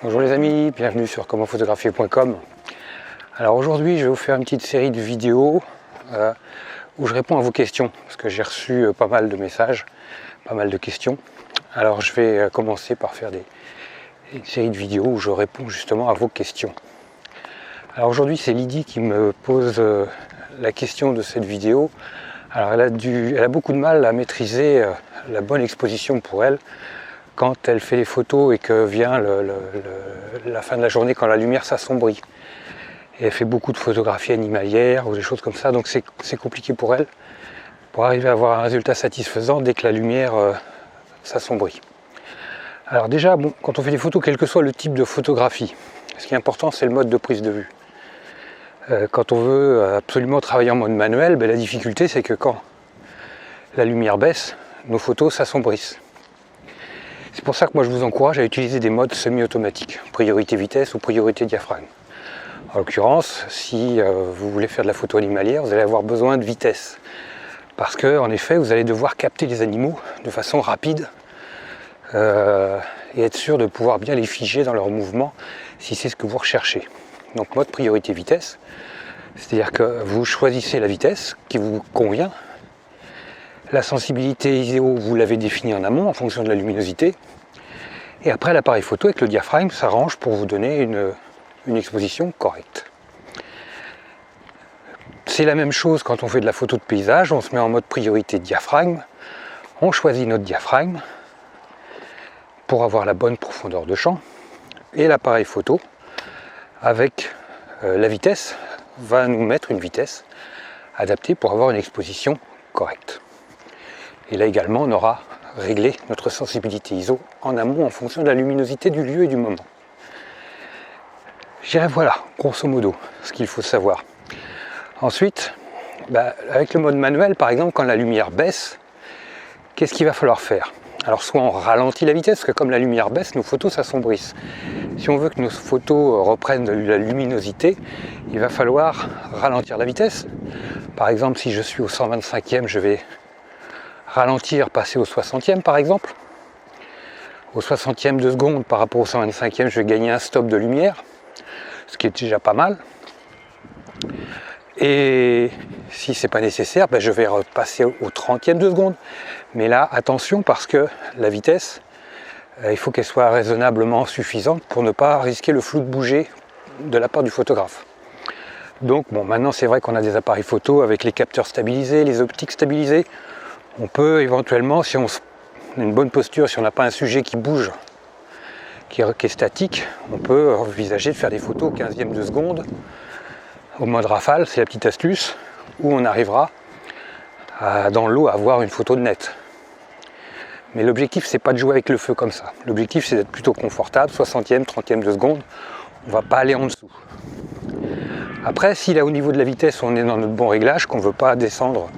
Bonjour les amis, bienvenue sur commentphotographier.com. Alors aujourd'hui je vais vous faire une petite série de vidéos où je réponds à vos questions, parce que j'ai reçu pas mal de messages, pas mal de questions. Alors je vais commencer par faire une série de vidéos où je réponds justement à vos questions. Alors aujourd'hui c'est Lydie qui me pose la question de cette vidéo. Alors elle a beaucoup de mal à maîtriser la bonne exposition pour elle quand elle fait les photos et que vient la fin de la journée, quand la lumière s'assombrit. Et elle fait beaucoup de photographies animalières ou des choses comme ça, donc c'est compliqué pour elle, pour arriver à avoir un résultat satisfaisant dès que la lumière s'assombrit. Alors déjà, bon, quand on fait des photos, quel que soit le type de photographie, ce qui est important, c'est le mode de prise de vue. Quand on veut absolument travailler en mode manuel, la difficulté, c'est que quand la lumière baisse, nos photos s'assombrissent. C'est pour ça que moi je vous encourage à utiliser des modes semi-automatiques, priorité vitesse ou priorité diaphragme. En l'occurrence, si vous voulez faire de la photo animalière, vous allez avoir besoin de vitesse. Parce que, en effet, vous allez devoir capter les animaux de façon rapide et être sûr de pouvoir bien les figer dans leur mouvement si c'est ce que vous recherchez. Donc mode priorité vitesse, c'est-à-dire que vous choisissez la vitesse qui vous convient. La sensibilité ISO, vous l'avez définie en amont en fonction de la luminosité. Et après, l'appareil photo avec le diaphragme s'arrange pour vous donner une exposition correcte. C'est la même chose quand on fait de la photo de paysage. On se met en mode priorité diaphragme. On choisit notre diaphragme pour avoir la bonne profondeur de champ. Et l'appareil photo, avec la vitesse, va nous mettre une vitesse adaptée pour avoir une exposition correcte. Et là également, on aura réglé notre sensibilité ISO en amont en fonction de la luminosité du lieu et du moment. Je dirais voilà, grosso modo, ce qu'il faut savoir. Ensuite, avec le mode manuel, par exemple, quand la lumière baisse, qu'est-ce qu'il va falloir faire? Alors soit on ralentit la vitesse, parce que comme la lumière baisse, nos photos s'assombrissent. Si on veut que nos photos reprennent de la luminosité, il va falloir ralentir la vitesse. Par exemple, si je suis au 125e, je vais ralentir, passer au 60e par exemple. Au 60e de seconde par rapport au 125e, je vais gagner un stop de lumière, ce qui est déjà pas mal. Et si c'est pas nécessaire, je vais repasser au 30e de seconde. Mais là, attention, parce que la vitesse, il faut qu'elle soit raisonnablement suffisante pour ne pas risquer le flou de bouger de la part du photographe. Donc bon, maintenant c'est vrai qu'on a des appareils photo avec les capteurs stabilisés, les optiques stabilisées. On peut éventuellement, si on a une bonne posture, si on n'a pas un sujet qui bouge, qui est statique, on peut envisager de faire des photos au 15e de seconde, au mode rafale, c'est la petite astuce, où on arrivera dans l'eau à avoir une photo nette. Mais l'objectif, c'est pas de jouer avec le feu comme ça. L'objectif, c'est d'être plutôt confortable, 60e, 30e de seconde, on ne va pas aller en dessous. Après, si là au niveau de la vitesse, on est dans notre bon réglage, qu'on ne veut pas descendre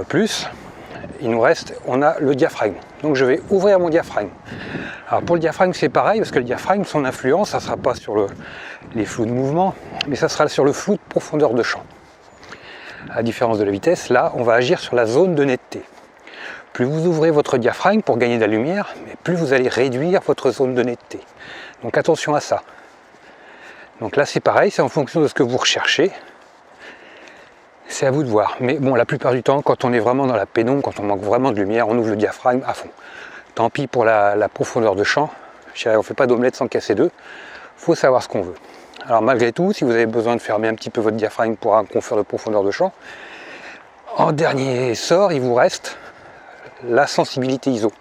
plus, il nous reste, on a le diaphragme. Donc je vais ouvrir mon diaphragme. Alors pour le diaphragme c'est pareil, parce que le diaphragme, son influence, ça ne sera pas sur les flous de mouvement, mais ça sera sur le flou de profondeur de champ. À la différence de la vitesse, là on va agir sur la zone de netteté. Plus vous ouvrez votre diaphragme pour gagner de la lumière, mais plus vous allez réduire votre zone de netteté. Donc attention à ça. Donc là c'est pareil, c'est en fonction de ce que vous recherchez. C'est à vous de voir. Mais bon, la plupart du temps, quand on est vraiment dans la pénombre, quand on manque vraiment de lumière, on ouvre le diaphragme à fond. Tant pis pour la profondeur de champ. On ne fait pas d'omelette sans casser d'œufs. Il faut savoir ce qu'on veut. Alors malgré tout, si vous avez besoin de fermer un petit peu votre diaphragme pour un confort de profondeur de champ, en dernier sort, il vous reste la sensibilité ISO.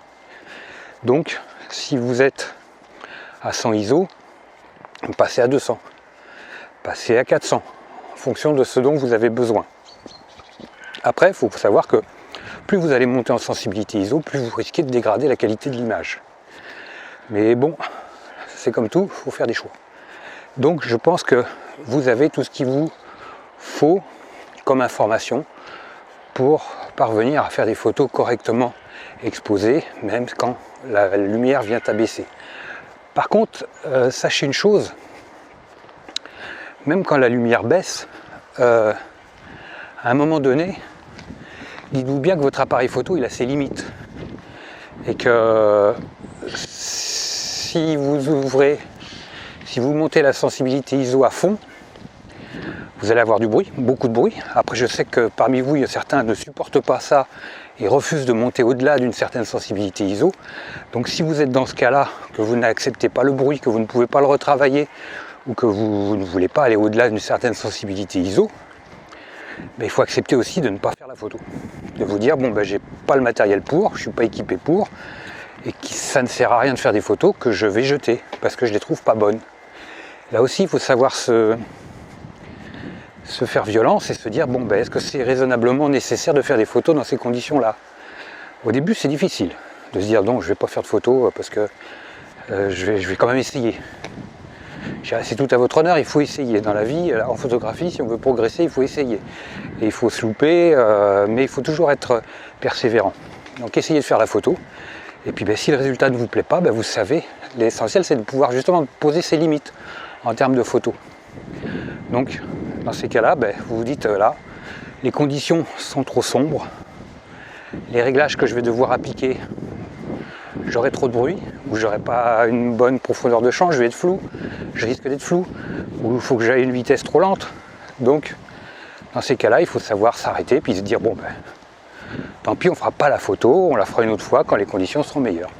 Donc, si vous êtes à 100 ISO, passez à 200, passez à 400, en fonction de ce dont vous avez besoin. Après, il faut savoir que plus vous allez monter en sensibilité ISO, plus vous risquez de dégrader la qualité de l'image. Mais bon, c'est comme tout, il faut faire des choix. Donc je pense que vous avez tout ce qu'il vous faut comme information pour parvenir à faire des photos correctement exposées, même quand la lumière vient à baisser. Par contre, sachez une chose, même quand la lumière baisse, à un moment donné, dites-vous bien que votre appareil photo il a ses limites et que si vous ouvrez Si vous montez la sensibilité ISO à fond, vous allez avoir du bruit, beaucoup de bruit. Après, je sais que parmi vous, il y a certains qui ne supportent pas ça et refusent de monter au-delà d'une certaine sensibilité ISO. Donc si vous êtes dans ce cas-là, que vous n'acceptez pas le bruit, que vous ne pouvez pas le retravailler, ou que vous ne voulez pas aller au-delà d'une certaine sensibilité ISO, ben, il faut accepter aussi de ne pas faire la photo. De vous dire, bon, ben, j'ai pas le matériel pour, je suis pas équipé pour, et que ça ne sert à rien de faire des photos que je vais jeter, parce que je les trouve pas bonnes. Là aussi, il faut savoir se faire violence et se dire, bon, ben, est-ce que c'est raisonnablement nécessaire de faire des photos dans ces conditions-là? Au début, c'est difficile de se dire, non, je vais pas faire de photos parce que je vais quand même essayer. C'est tout à votre honneur, il faut essayer. Dans la vie, en photographie, si on veut progresser, il faut essayer. Et il faut se louper, mais il faut toujours être persévérant. Donc essayez de faire la photo. Et puis ben, si le résultat ne vous plaît pas, ben, vous savez, l'essentiel c'est de pouvoir justement poser ses limites en termes de photo. Donc dans ces cas-là, ben, vous vous dites là, les conditions sont trop sombres, les réglages que je vais devoir appliquer, j'aurai trop de bruit, ou j'aurai pas une bonne profondeur de champ, je vais être flou, je risque d'être flou, ou il faut que j'aille une vitesse trop lente. Donc dans ces cas-là, il faut savoir s'arrêter puis se dire bon ben tant pis, on ne fera pas la photo, on la fera une autre fois quand les conditions seront meilleures.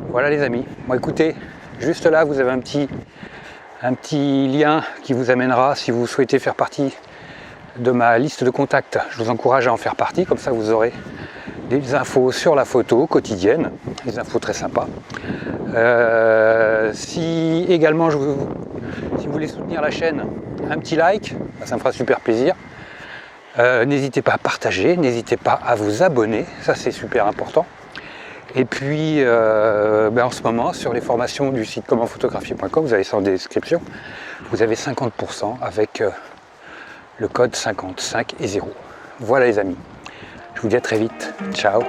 Voilà les amis. Bon écoutez, juste là vous avez un petit lien qui vous amènera si vous souhaitez faire partie de ma liste de contacts. Je vous encourage à en faire partie, comme ça vous aurez des infos sur la photo quotidienne, des infos très sympas. Si également si vous voulez soutenir la chaîne, un petit like, ça me fera super plaisir. N'hésitez pas à partager, n'hésitez pas à vous abonner, ça c'est super important. Et puis en ce moment sur les formations du site commentphotographier.com, vous avez ça en description, vous avez 50% avec le code 55 et 0. Voilà les amis, je vous dis à très vite, ciao.